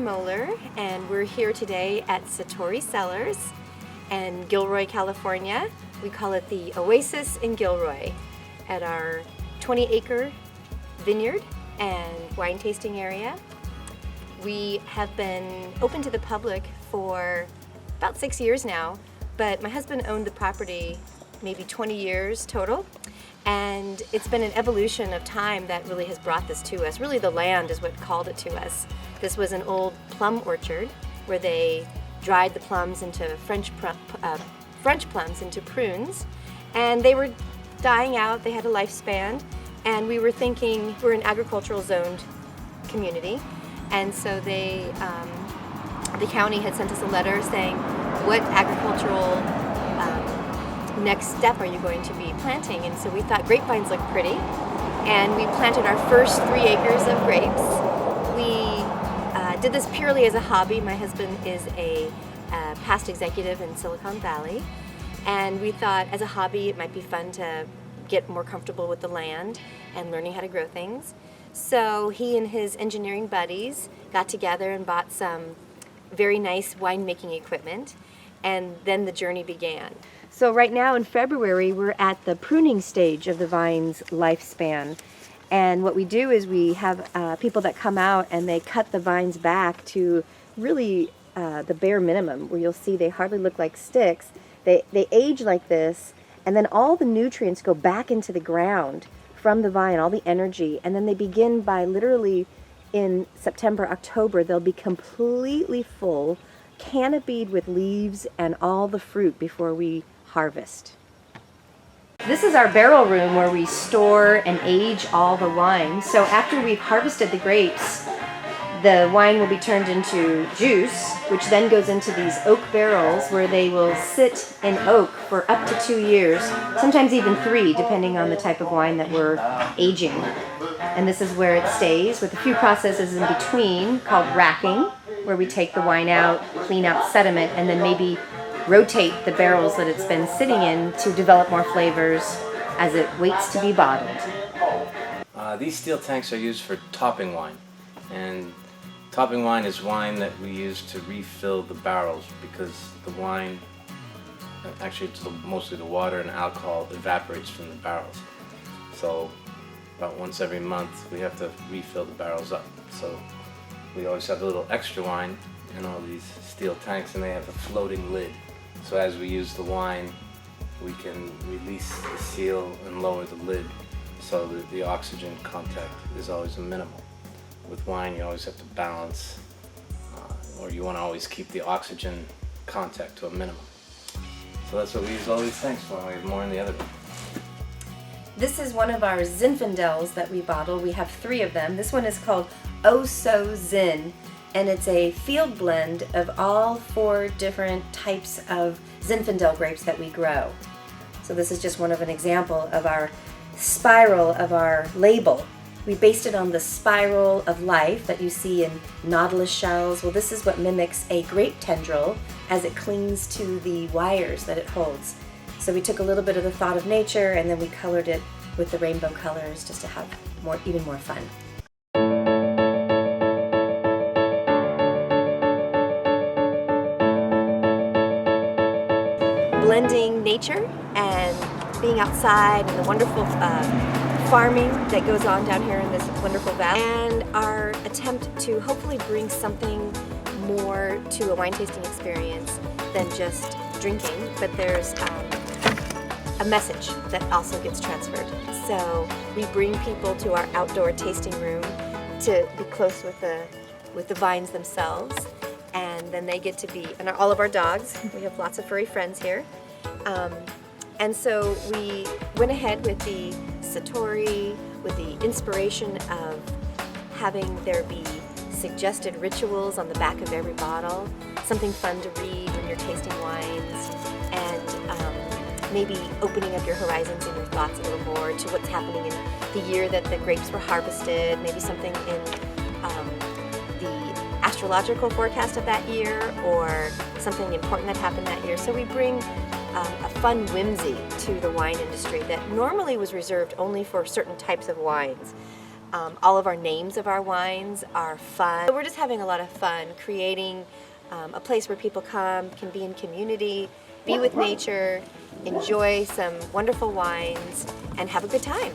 Moeller, and we're here today at Satori Cellars in Gilroy, California. We call it the Oasis in Gilroy, at our 20-acre vineyard and wine tasting area. We have been open to the public for about 6 years now, but my husband owned the property maybe 20 years total. And it's been an evolution of time that really has brought this to us. Really, the land is what called it to us. This was an old plum orchard where they dried the plums into French plums into prunes, and they were dying out. They had a lifespan, and we were thinking we're an agricultural zoned community, and so the county had sent us a letter saying, what agricultural next step are you going to be planting? And so we thought grapevines looked pretty, and we planted our first 3 acres of grapes. We did this purely as a hobby. My husband is a past executive in Silicon Valley, and we thought as a hobby it might be fun to get more comfortable with the land and learning how to grow things. So he and his engineering buddies got together and bought some very nice winemaking equipment, and then the journey began. So right now in February, we're at the pruning stage of the vine's lifespan. And what we do is we have people that come out and they cut the vines back to really the bare minimum, where you'll see they hardly look like sticks. They age like this, and then all the nutrients go back into the ground from the vine, all the energy, and then they begin by literally in September, October, they'll be completely full, canopied with leaves and all the fruit before we harvest. This is our barrel room where we store and age all the wine. So after we've harvested the grapes, the wine will be turned into juice, which then goes into these oak barrels where they will sit in oak for up to 2 years, sometimes even 3, depending on the type of wine that we're aging. And this is where it stays, with a few processes in between called racking, where we take the wine out, clean out sediment, and then maybe rotate the barrels that it's been sitting in to develop more flavors as it waits to be bottled. These steel tanks are used for topping wine, and topping wine is wine that we use to refill the barrels, because the wine, actually it's mostly the water and alcohol, evaporates from the barrels. So about once every month we have to refill the barrels up. So we always have a little extra wine in all these steel tanks, and they have a floating lid. So as we use the wine, we can release the seal and lower the lid so that the oxygen contact is always minimal. With wine, you always have to balance, or you want to always keep the oxygen contact to a minimum. So that's what we use all these tanks for. We have more in the other room. This is one of our Zinfandels that we bottle. We have 3 of them. This one is called Oh So Zin, and it's a field blend of all 4 different types of Zinfandel grapes that we grow. So this is just one of an example of our spiral of our label. We based it on the spiral of life that you see in nautilus shells. Well, this is what mimics a grape tendril as it clings to the wires that it holds. So we took a little bit of the thought of nature, and then we colored it with the rainbow colors just to have even more fun. Blending nature and being outside and the wonderful farming that goes on down here in this wonderful valley, and our attempt to hopefully bring something more to a wine tasting experience than just drinking, but there's a message that also gets transferred. So we bring people to our outdoor tasting room to be close with the vines themselves, and then they get to be, and all of our dogs, we have lots of furry friends here. And so we went ahead with the Satori, with the inspiration of having there be suggested rituals on the back of every bottle, something fun to read when you're tasting wines, and maybe opening up your horizons and your thoughts a little more to what's happening in the year that the grapes were harvested, maybe something in the astrological forecast of that year, or something important that happened that year. So we bring a fun whimsy to the wine industry that normally was reserved only for certain types of wines. All of our names of our wines are fun. We're just having a lot of fun creating a place where people come, can be in community, be with nature, enjoy some wonderful wines, and have a good time.